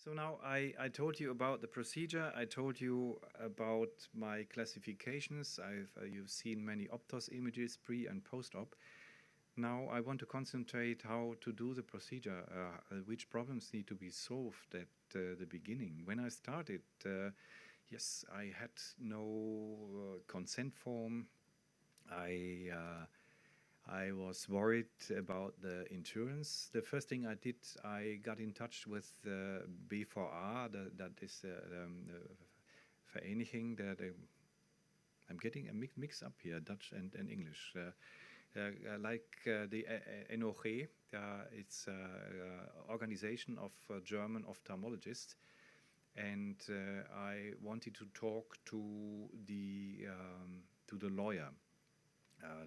So now I told you about the procedure. I told you about my classifications. You've seen many Optos images, pre and post-op. Now I want to concentrate how to do the procedure, which problems need to be solved at the beginning. When I started, yes, I had no consent form. I was worried about the insurance. The first thing I did, I got in touch with B4R, that is the Vereniging, I'm getting a mix up here, Dutch and English. The NOG, it's organization of German ophthalmologists, and I wanted to talk to the lawyer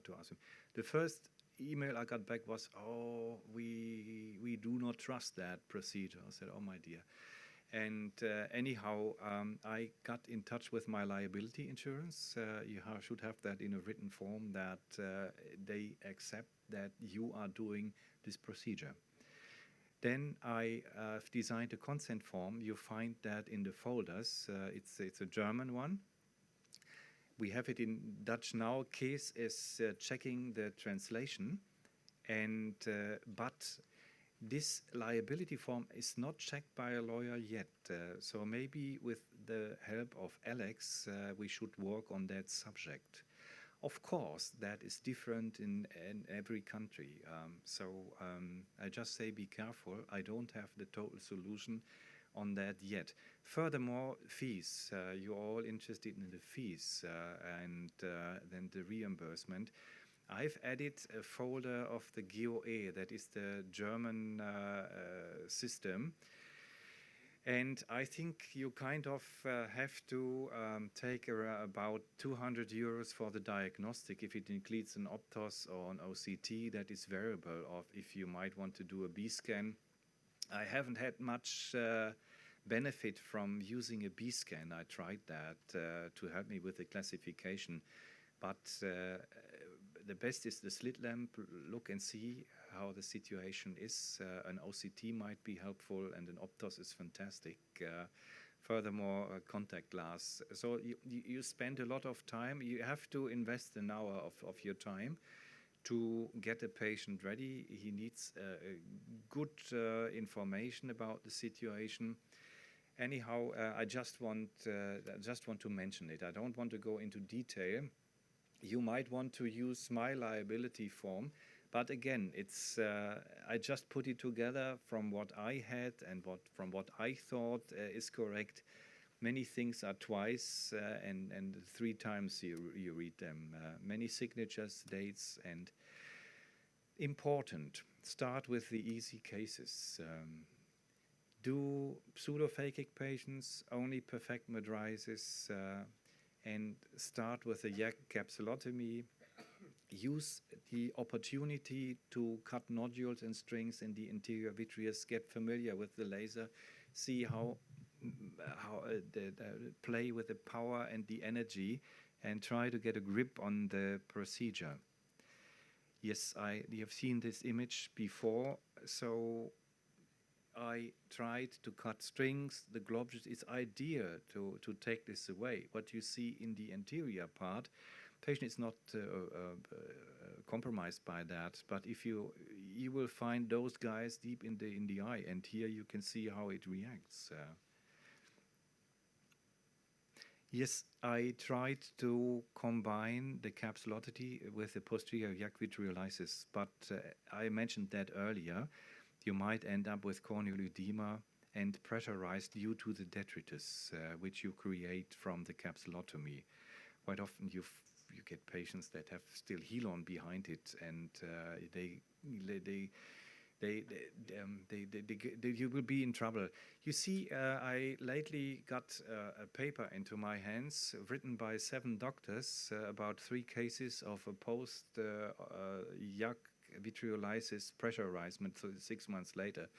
to ask him. The first email I got back was, "Oh, we do not trust that procedure." I said, "Oh my dear." And anyhow, I got in touch with my liability insurance. You should have that in a written form that they accept that you are doing this procedure. Then I designed a consent form. You find that in the folders. It's a German one. We have it in Dutch now. Case is checking the translation, and but this liability form is not checked by a lawyer yet. So maybe with the help of Alex, we should work on that subject. Of course, that is different in every country. I just say be careful. I don't have the total solution on that yet. Furthermore, fees. You're all interested in the fees and then the reimbursement. I've added a folder of the GOE, that is the German system. And I think you kind of have to take about 200 euros for the diagnostic if it includes an Optos or an OCT that is variable, of if you might want to do a B-scan. I haven't had much benefit from using a B-scan. I tried that to help me with the classification. But the best is the slit lamp. Look and see how the situation is. An OCT might be helpful, and an Optos is fantastic. Furthermore, a contact glass. So you spend a lot of time. You have to invest an hour of your time to get a patient ready. He needs good information about the situation. Anyhow, I just want to mention it. I don't want to go into detail. You might want to use my liability form, but again, it's I just put it together from what I had and from what I thought is correct. Many things are twice and 3 times you read them. Many signatures, dates, and important. Start with the easy cases. Do pseudophakic patients, only perfect mydriasis, and start with a YAG capsulotomy. Use the opportunity to cut nodules and strings in the interior vitreous, get familiar with the laser, see how play with the power and the energy, and try to get a grip on the procedure. Yes, you have seen this image before, so I tried to cut strings. The globules, it's ideal to take this away. What you see in the anterior part, patient is not compromised by that, but if you will find those guys deep in the eye, and here you can see how it reacts. Yes, I tried to combine the capsulotomy with the posterior YAG vitreolysis, but I mentioned that earlier. You might end up with corneal edema and pressurized due to the detritus which you create from the capsulotomy. Quite often you get patients that have still helon behind it, and you will be in trouble. You see, I lately got a paper into my hands written by 7 doctors about 3 cases of a post-YAG vitreolysis pressurizement 6 months later.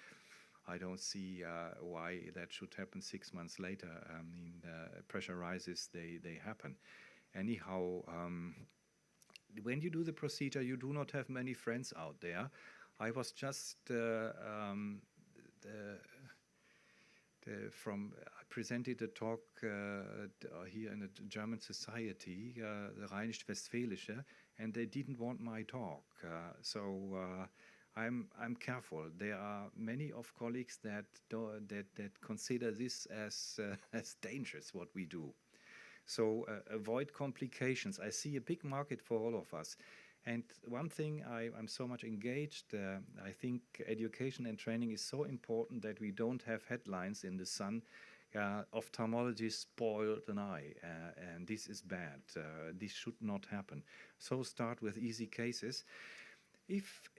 I don't see why that should happen 6 months later. I mean, pressurizes, they happen. Anyhow, when you do the procedure, you do not have many friends out there. I was just I presented a talk here in a German society, the Rheinisch-Westfälische, and they didn't want my talk. I'm careful. There are many of colleagues that consider this as as dangerous what we do. So avoid complications. I see a big market for all of us. And one thing I'm so much engaged, I think education and training is so important that we don't have headlines in the sun, ophthalmologist spoiled an eye, and this is bad. This should not happen. So start with easy cases. If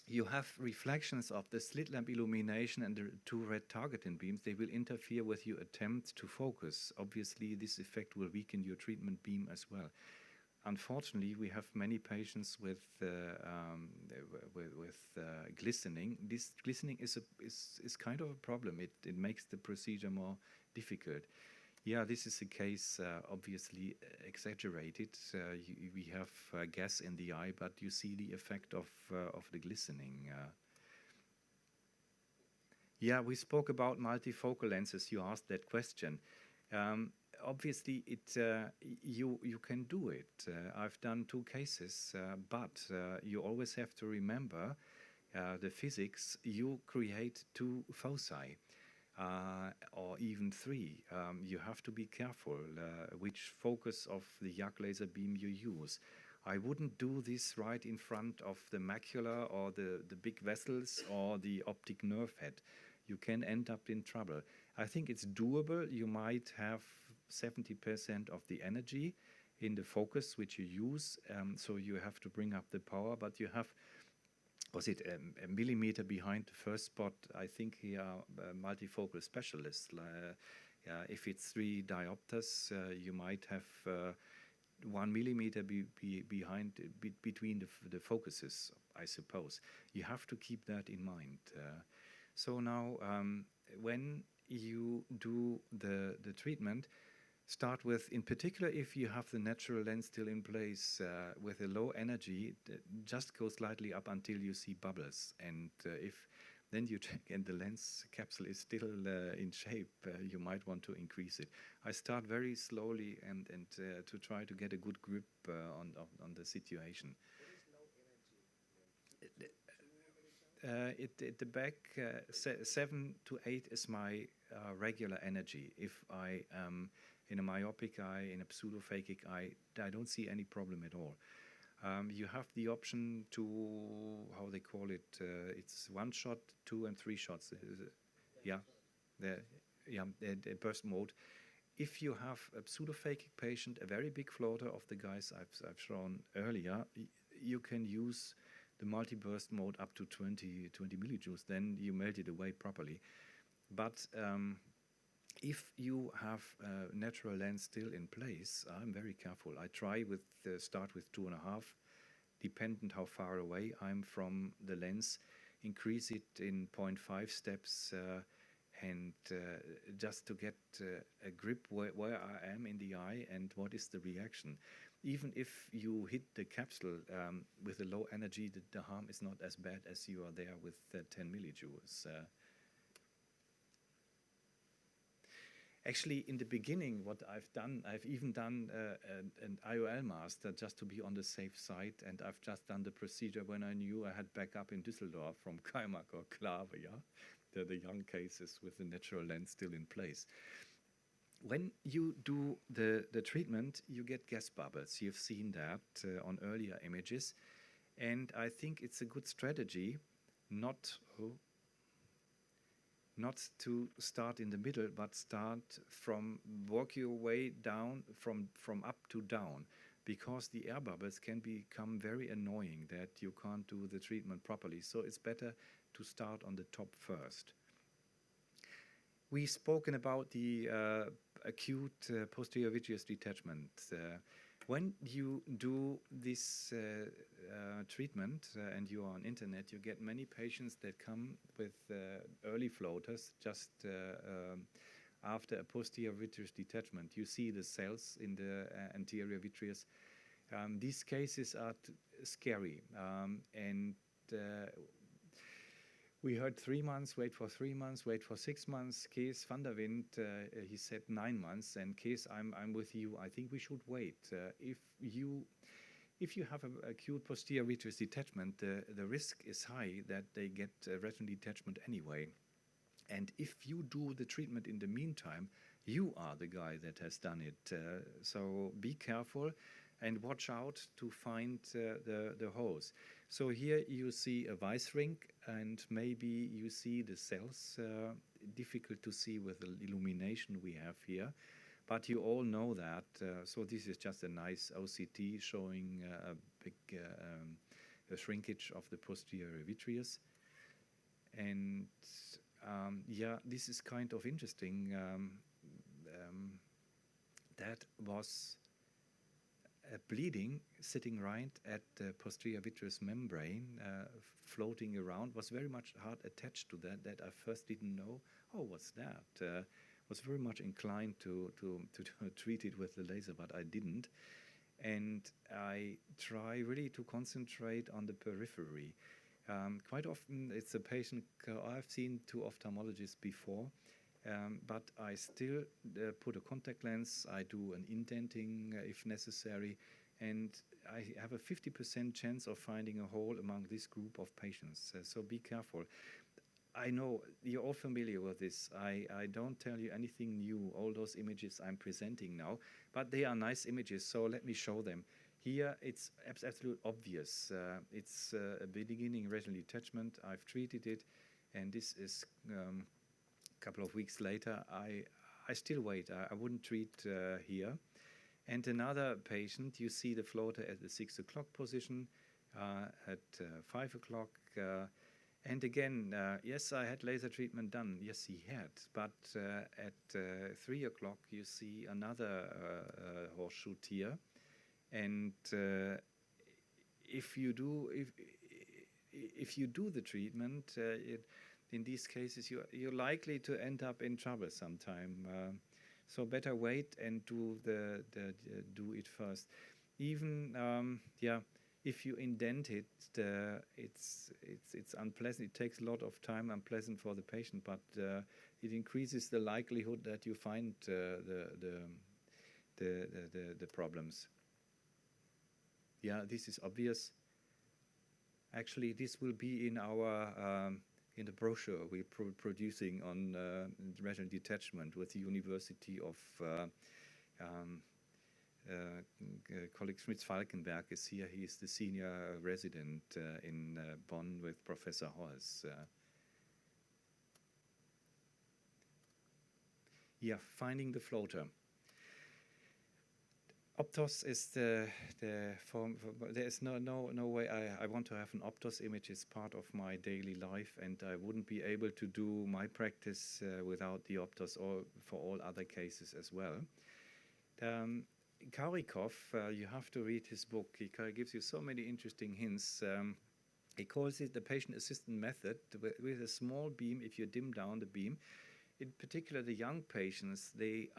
you have reflections of the slit lamp illumination and the two red targeting beams, they will interfere with your attempt to focus. Obviously, this effect will weaken your treatment beam as well. Unfortunately, we have many patients with glistening. This glistening is kind of a problem. It makes the procedure more difficult. Yeah, this is a case obviously exaggerated. We have gas in the eye, but you see the effect of the glistening. Yeah, we spoke about multifocal lenses. You asked that question. Obviously, you can do it. I've done 2 cases, but you always have to remember the physics. You create 2 foci, or even 3. You have to be careful which focus of the YAG laser beam you use. I wouldn't do this right in front of the macula or the big vessels or the optic nerve head. You can end up in trouble. I think it's doable. You might have 70% of the energy in the focus which you use, so you have to bring up the power, but you have, was it a millimeter behind the first spot? I think here are multifocal specialists. If it's 3 diopters, you might have 1 millimeter behind between the focuses, I suppose. You have to keep that in mind. So now, when you do the treatment, start with, in particular, if you have the natural lens still in place with a low energy, just go slightly up until you see bubbles. And if then you check and the lens capsule is still in shape, you might want to increase it. I start very slowly and to try to get a good grip on the situation. At the back, 7 to 8 is my regular energy. If I am in a myopic eye, in a pseudophakic eye, I don't see any problem at all. You have the option to, how they call it, it's 1 shot, 2 and 3 shots. Yeah, the burst mode. If you have a pseudophakic patient, a very big floater of the guys I've shown earlier, you can use the multi-burst mode up to 20 millijoules. Then you melt it away properly. But if you have a natural lens still in place, I'm very careful. I try with start with 2.5, dependent how far away I'm from the lens, increase it in 0.5 steps, and just to get a grip where I am in the eye and what is the reaction. Even if you hit the capsule with a low energy, the harm is not as bad as you are there with 10 millijoules. Actually, in the beginning, what I've done, I've even done an IOL master just to be on the safe side, and I've just done the procedure when I knew I had backup in Düsseldorf from Kaimak or Klave, yeah? The young cases with the natural lens still in place. When you do the treatment, you get gas bubbles. You've seen that on earlier images, and I think it's a good strategy not to start in the middle, but start from, work your way down from up to down, because the air bubbles can become very annoying that you can't do the treatment properly. So it's better to start on the top first. We've spoken about the acute posterior vitreous detachment. When you do this treatment and you are on internet, you get many patients that come with early floaters just after a posterior vitreous detachment. You see the cells in the anterior vitreous. These cases are scary, and We heard 3 months, wait for 3 months, wait for 6 months. Kees van der Wind, he said 9 months. And Kees, I'm with you. I think we should wait. If you have a acute posterior vitreous detachment, the risk is high that they get retinal detachment anyway. And if you do the treatment in the meantime, you are the guy that has done it. So be careful and watch out to find the holes. So here you see a vice ring, and maybe you see the cells, difficult to see with the illumination we have here. But you all know that. So this is just a nice OCT showing a big a shrinkage of the posterior vitreous. And yeah, this is kind of interesting. That was a bleeding sitting right at the posterior vitreous membrane, floating around, was very much hard attached to that I first didn't know, oh, what's that? Was very much inclined to treat it with the laser, but I didn't. And I try really to concentrate on the periphery. Quite often it's a patient, I've seen 2 ophthalmologists before, but I still put a contact lens, I do an indenting if necessary, and I have a 50% chance of finding a hole among this group of patients. So be careful. I know you're all familiar with this. I don't tell you anything new, all those images I'm presenting now, but they are nice images, so let me show them. Here it's absolutely obvious. It's a beginning retinal detachment. I've treated it, and this is a couple of weeks later. I still wait. I wouldn't treat here. And another patient, you see the floater at the 6 o'clock position, at 5 o'clock. And again, yes, I had laser treatment done. Yes, he had. But at 3 o'clock, you see another horseshoe tear. And if you do the treatment, in these cases, you're likely to end up in trouble sometime. So better wait and do it first. Even yeah. If you indent it, it's unpleasant. It takes a lot of time, unpleasant for the patient, but it increases the likelihood that you find the problems. Yeah, this is obvious. Actually, this will be in our in the brochure we're producing on retinal detachment with the University of. Colleague Schmitz-Falkenberg is here. He is the senior resident in Bonn with Professor Horst. Yeah, finding the floater. Optos is the form. There is no way I want to have an Optos image as part of my daily life, and I wouldn't be able to do my practice without the Optos, or for all other cases as well. Karikov, you have to read his book. He gives you so many interesting hints. He calls it the patient assistant method. With a small beam, if you dim down the beam, in particular the young patients, they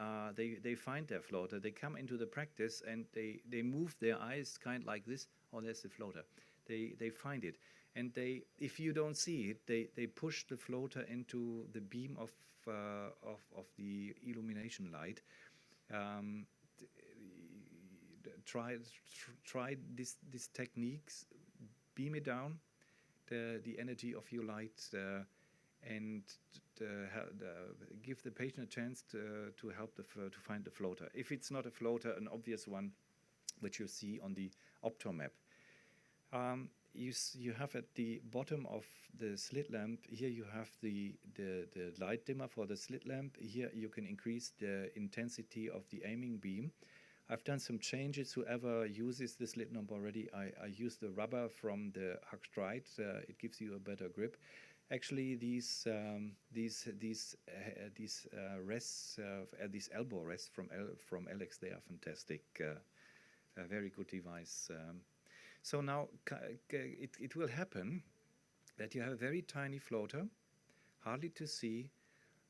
find their floater. They come into the practice and they move their eyes kind of like this. Oh, there's the floater. They find it, and if you don't see it, they push the floater into the beam of the illumination light. Try these techniques, beam it down, the energy of your light, and give the patient a chance to help to find the floater. If it's not a floater, an obvious one, which you see on the optomap. You have at the bottom of the slit lamp, here you have the light dimmer for the slit lamp. Here you can increase the intensity of the aiming beam. I've done some changes. Whoever uses the slit lamp already, I use the rubber from the Huckstride. It gives you a better grip. Actually, these rests, these elbow rests from Alex, they are fantastic. A very good device. So now it will happen that you have a very tiny floater, hardly to see,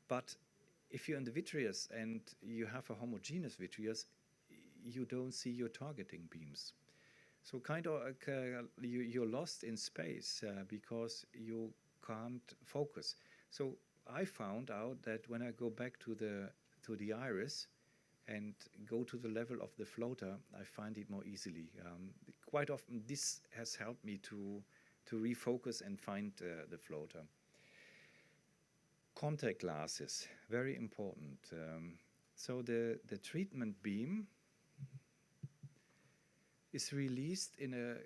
but if you're in the vitreous and you have a homogeneous vitreous, you don't see your targeting beams. So kind of you're lost in space because you can't focus. So I found out that when I go back to the iris and go to the level of the floater, I find it more easily. Quite often, this has helped me to refocus and find the floater. Contact glasses, very important. So the treatment beam is released in an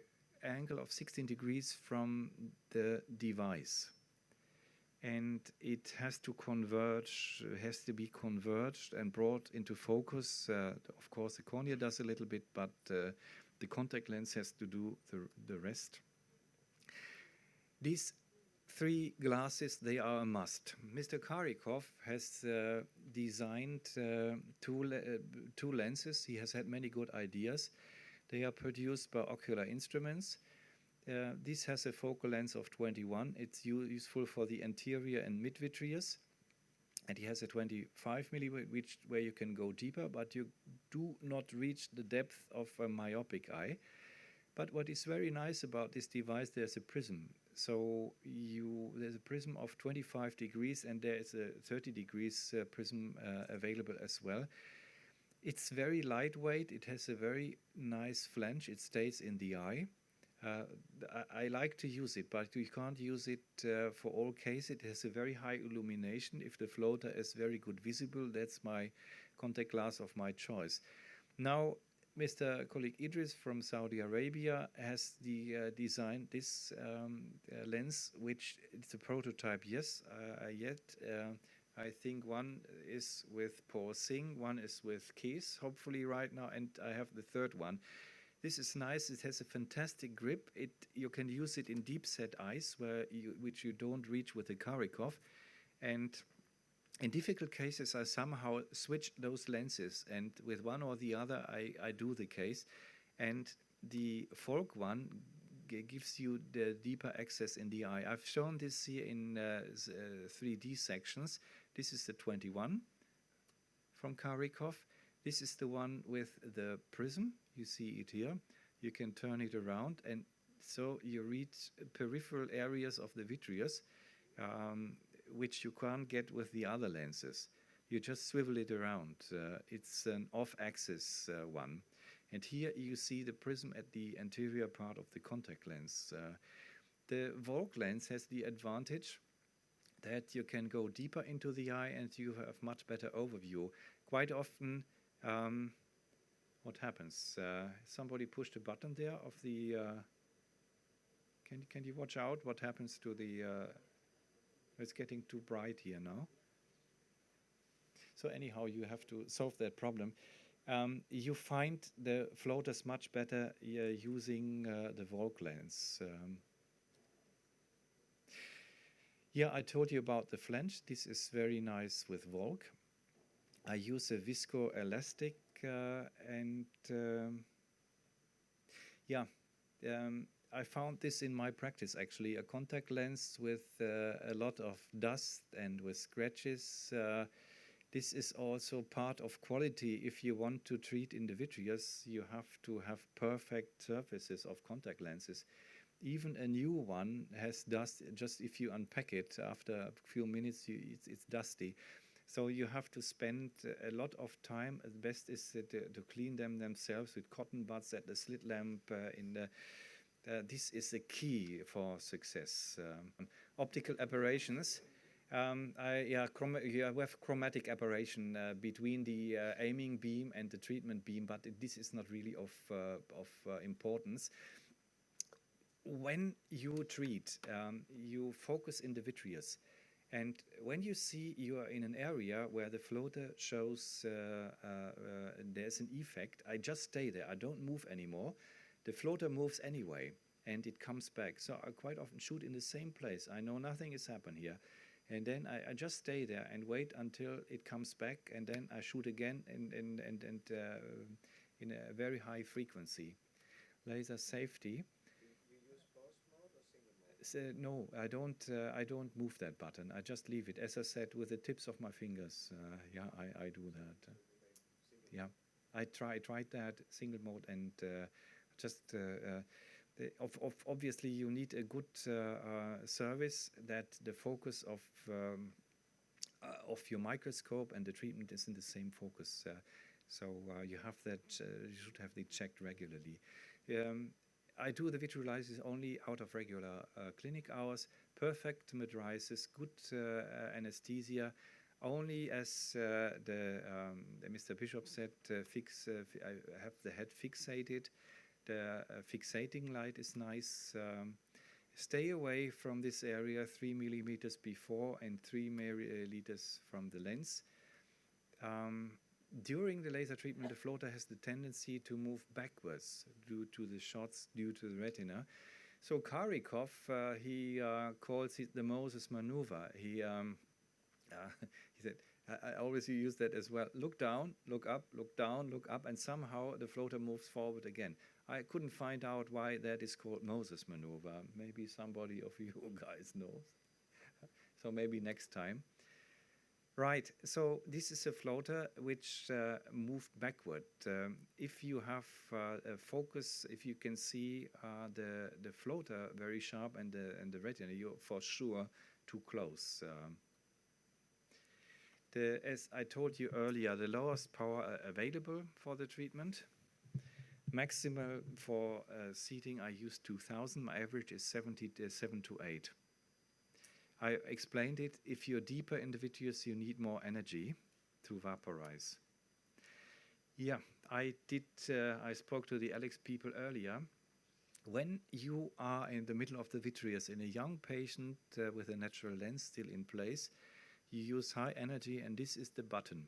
angle of 16 degrees from the device. And it has to converge, has to be converged and brought into focus. Of course, the cornea does a little bit, but the contact lens has to do the rest. These three glasses, they are a must. Mr. Karikov has designed two lenses. He has had many good ideas. They are produced by Ocular Instruments. This has a focal length of 21. It's useful for the anterior and mid-vitreous. And he has a 25 millimeter, where you can go deeper, but you do not reach the depth of a myopic eye. But what is very nice about this device, there's a prism. So there's a prism of 25 degrees, and there is a 30 degrees prism available as well. It's very lightweight. It has a very nice flange. It stays in the eye. I like to use it, but you can't use it for all cases. It has a very high illumination. If the floater is very good visible, that's my contact glass of my choice. Now, Mr. colleague Idris from Saudi Arabia has designed this lens, which it's a prototype, yes, yet. I think one is with Paul Singh, one is with Keith, hopefully right now, and I have the third one. This is nice. It has a fantastic grip. You can use it in deep-set eyes, which you don't reach with the Karikov. And in difficult cases, I somehow switch those lenses, and with one or the other, I do the case. And the Volk one gives you the deeper access in the eye. I've shown this here in 3D sections. This is the 21 from Karikov. This is the one with the prism. You see it here. You can turn it around, and so you reach peripheral areas of the vitreous, which you can't get with the other lenses. You just swivel it around. It's an off-axis one. And here you see the prism at the anterior part of the contact lens. The Volk lens has the advantage that you can go deeper into the eye and you have much better overview. Quite often, what happens? Somebody pushed a button there of the... Can you watch out what happens to the... it's getting too bright here now. So anyhow, you have to solve that problem. You find the floaters much better using the Volk lens. Yeah, I told you about the flange. This is very nice with Volk. I use a viscoelastic I found this in my practice actually, a contact lens with a lot of dust and with scratches. This is also part of quality. If you want to treat in the vitreous, you have to have perfect surfaces of contact lenses. Even a new one has dust. Just if you unpack it after a few minutes, it's dusty. So you have to spend a lot of time. The best is to clean them themselves with cotton buds at the slit lamp. This is the key for success. Optical aberrations. We have chromatic aberration between the aiming beam and the treatment beam, but this is not really of importance. When you treat, you focus in the vitreous. And when you see you are in an area where the floater shows there's an effect, I just stay there. I don't move anymore. The floater moves anyway, and it comes back. So I quite often shoot in the same place. I know nothing has happened here. And then I just stay there and wait until it comes back, and then I shoot again and in a very high frequency. Laser safety. No, I don't move that button. I just leave it, as I said, with the tips of my fingers. I do that. I tried that single mode, and Obviously you need a good service that the focus of your microscope and the treatment is in the same focus. So you have that. You should have it checked regularly. Um, I do the vitreolysis only out of regular clinic hours. Perfect metriasis, good anesthesia. Only as the Mr. Bishop said, I have the head fixated. The fixating light is nice. Stay away from this area 3 millimeters before and 3 milliliters from the lens. During the laser treatment, the floater has the tendency to move backwards due to the shots due to the retina. So Karikov, he calls it the Moses maneuver. He said, I always use that as well. Look down, look up, look down, look up, and somehow the floater moves forward again. I couldn't find out why that is called Moses maneuver. Maybe somebody of you guys knows. So maybe next time. Right, so this is a floater which moved backward. If you have a focus, if you can see the floater very sharp and the retina, you're for sure too close. As I told you earlier, the lowest power available for the treatment. Maximal for seating, I use 2000. My average is 7 to 8. I explained it. If you're deeper in the vitreous, you need more energy to vaporize. Yeah, I spoke to the Alex people earlier. When you are in the middle of the vitreous in a young patient with a natural lens still in place, you use high energy, and this is the button.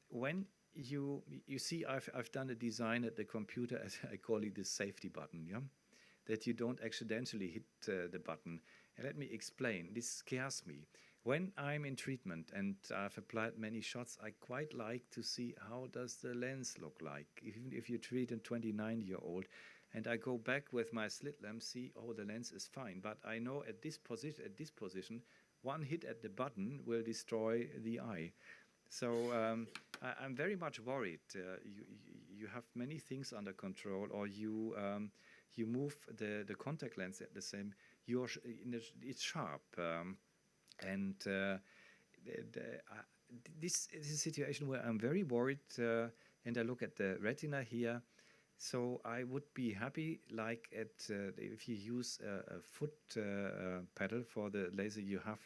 When you see, I've done a design at the computer, as I call it the safety button, yeah, that you don't accidentally hit the button. And let me explain. This scares me. When I'm in treatment and I've applied many shots, I quite like to see how does the lens look like. Even if you treat a 29-year-old, and I go back with my slit lamp, see, oh, the lens is fine. But I know at this position, one hit at the button will destroy the eye. So I'm very much worried. You have many things under control, or you move the contact lens at the same. It's sharp, and this is a situation where I'm very worried. And I look at the retina here. So I would be happy, like if you use a foot pedal for the laser, you have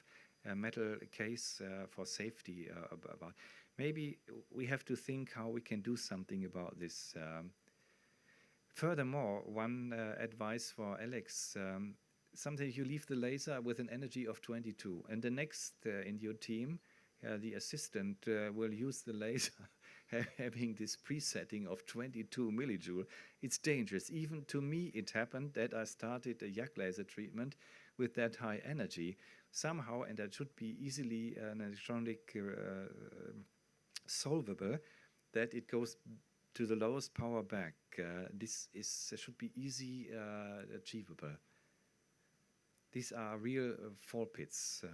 a metal case for safety. About maybe we have to think how we can do something about this. Furthermore, one advice for Alex: sometimes you leave the laser with an energy of 22, and the next in your team, the assistant, will use the laser having this presetting of 22 millijoule. It's dangerous. Even to me, it happened that I started a YAG laser treatment with that high energy. Somehow, and that should be easily an electronic solvable, that it goes to the lowest power back. This should be easy achievable. These are real fall pits.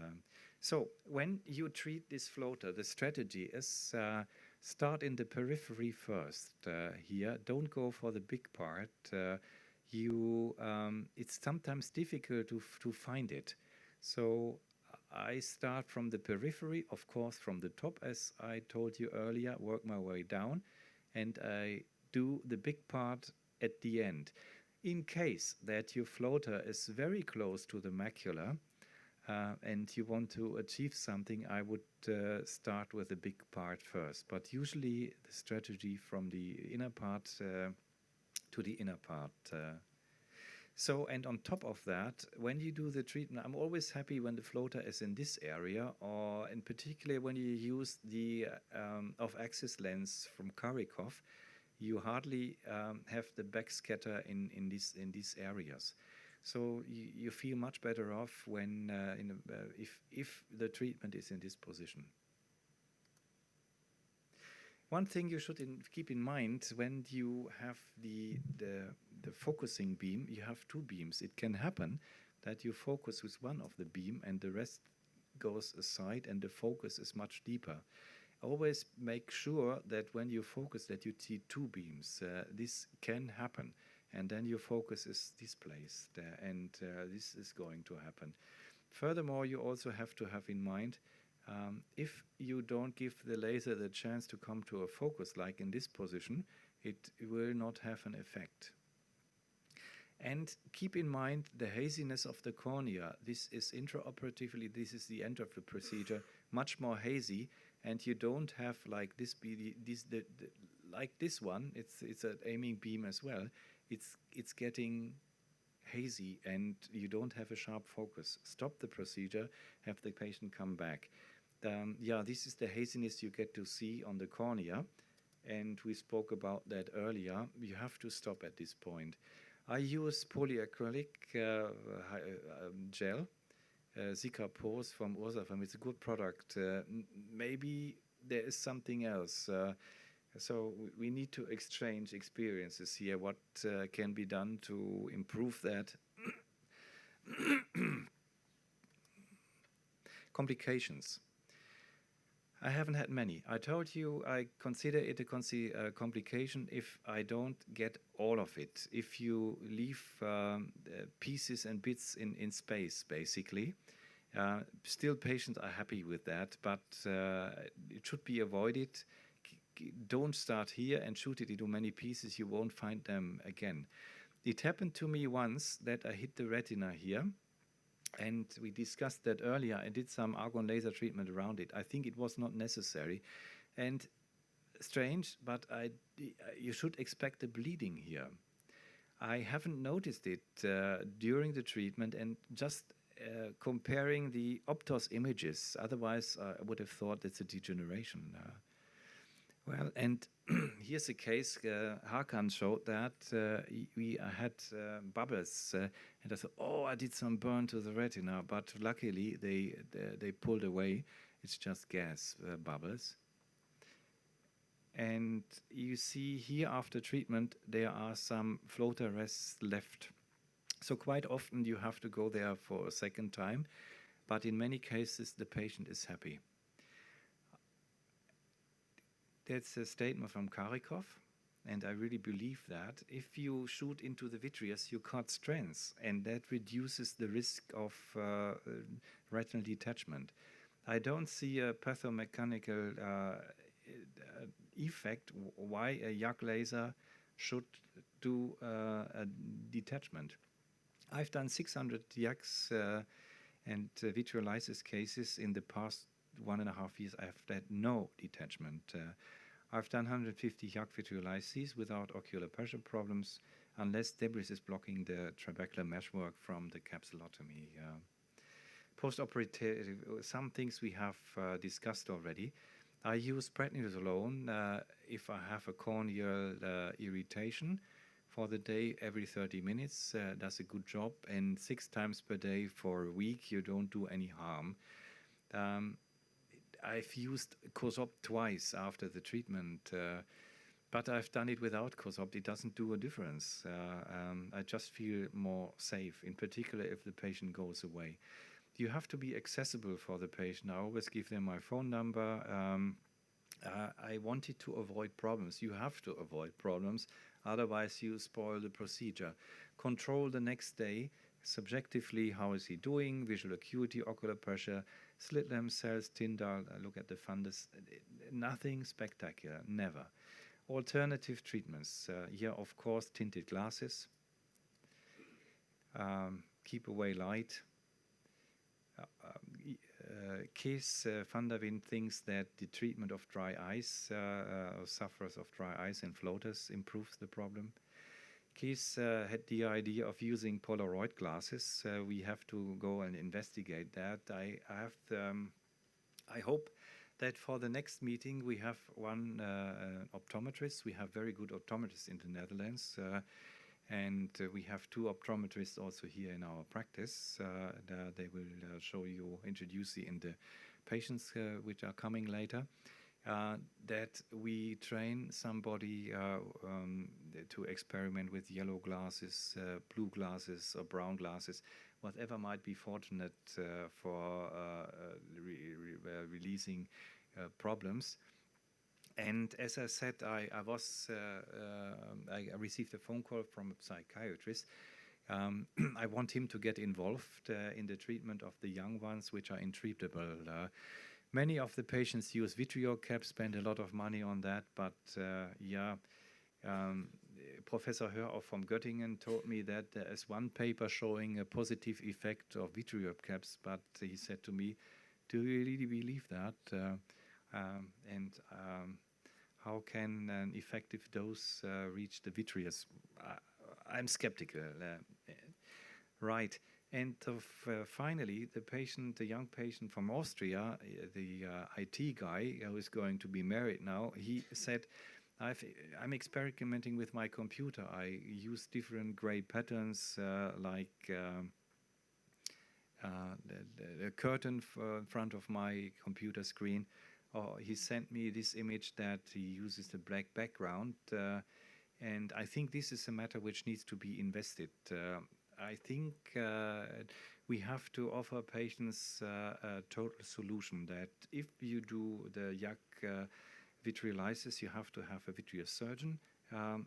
So when you treat this floater, the strategy is start in the periphery first. Here, don't go for the big part. It's sometimes difficult to find it. So I start from the periphery, of course, from the top, as I told you earlier, work my way down, and I do the big part at the end. In case that your floater is very close to the macula and you want to achieve something, I would start with the big part first. But usually the strategy from the inner part to the inner part. So, and on top of that, when you do the treatment, I'm always happy when the floater is in this area, or in particular when you use the off-axis lens from Karikov, you hardly have the backscatter in these areas. So you feel much better off when if the treatment is in this position. One thing you should keep in mind when you have the focusing beam, you have two beams. It can happen that you focus with one of the beam and the rest goes aside and the focus is much deeper. Always make sure that when you focus that you see two beams. This can happen. and then your focus is displaced, and this is going to happen. Furthermore, you also have to have in mind, if you don't give the laser the chance to come to a focus, like in this position, it will not have an effect. And keep in mind the haziness of the cornea. This is intraoperatively, this is the end of the procedure, much more hazy, and you don't have like this like this one. It's an aiming beam as well. It's getting hazy, and you don't have a sharp focus. Stop the procedure, have the patient come back. Yeah, this is the haziness you get to see on the cornea, and we spoke about that earlier. You have to stop at this point. I use polyacrylic gel, Zika Pose from Ursafam. It's a good product. Maybe there is something else. So we need to exchange experiences here. What can be done to improve that? Complications. I haven't had many. I told you I consider it a complication if I don't get all of it. If you leave pieces and bits in space, basically. Still, patients are happy with that, but it should be avoided. Don't start here and shoot it into many pieces. You won't find them again. It happened to me once that I hit the retina here, and we discussed that earlier. I did some argon laser treatment around it. I think it was not necessary, and strange, but you should expect a bleeding here. I haven't noticed it during the treatment, and just comparing the Optos images, otherwise I would have thought it's a degeneration. Well, and here's a case, Hakan showed that we had bubbles, and I thought, oh, I did some burn to the retina, but luckily they pulled away. It's just gas bubbles. And you see here after treatment, there are some floater rests left. So quite often you have to go there for a second time, but in many cases the patient is happy. That's a statement from Karikov, and I really believe that. If you shoot into the vitreous, you cut strands, and that reduces the risk of retinal detachment. I don't see a pathomechanical effect why a YAG laser should do a detachment. I've done 600 YAGs and vitreolysis cases in the past 1.5 years. I've had no detachment. I've done 150 YAG vitreolyses without ocular pressure problems, unless debris is blocking the trabecular meshwork from the capsulotomy. Post-operative, some things we have discussed already. I use prednisolone if I have a corneal irritation for the day every 30 minutes. Does a good job, and 6 times per day for a week. You don't do any harm. I've used COSOP twice after the treatment, but I've done it without COSOP. It doesn't do a difference. I just feel more safe, in particular if the patient goes away. You have to be accessible for the patient. I always give them my phone number. I wanted to avoid problems. You have to avoid problems, otherwise you spoil the procedure. Control the next day. Subjectively, how is he doing? Visual acuity, ocular pressure, slit lamp cells, Tyndall, look at the fundus. Nothing spectacular, never. Alternative treatments. Here, of course, tinted glasses. Keep away light. Kees van der Wind thinks that the treatment of dry eyes, sufferers of dry eyes and floaters, improves the problem. Kees had the idea of using Polaroid glasses. We have to go and investigate that. I hope that for the next meeting we have one optometrist. We have very good optometrists in the Netherlands, and we have 2 optometrists also here in our practice. They will introduce you in the patients which are coming later. That we train somebody to experiment with yellow glasses, blue glasses, or brown glasses, whatever might be fortunate for releasing problems. And as I said, I received a phone call from a psychiatrist. I want him to get involved in the treatment of the young ones, which are untreatable. Many of the patients use Vitreolysis caps, spend a lot of money on that, but Professor Hörhoff from Göttingen told me that there is one paper showing a positive effect of Vitreolysis caps, but he said to me, do you really believe that? How can an effective dose reach the vitreous? I'm skeptical. Right. And finally, the young patient from Austria, the IT guy who is going to be married now, he said, I'm experimenting with my computer. I use different gray patterns like the curtain in front of my computer screen. He sent me this image that he uses the black background. And I think this is a matter which needs to be invested. I think we have to offer patients a total solution that if you do the YAG vitreolysis, you have to have a vitreous surgeon,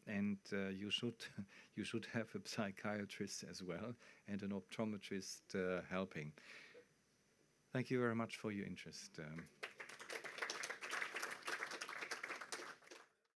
and you should have a psychiatrist as well and an optometrist helping. Thank you very much for your interest.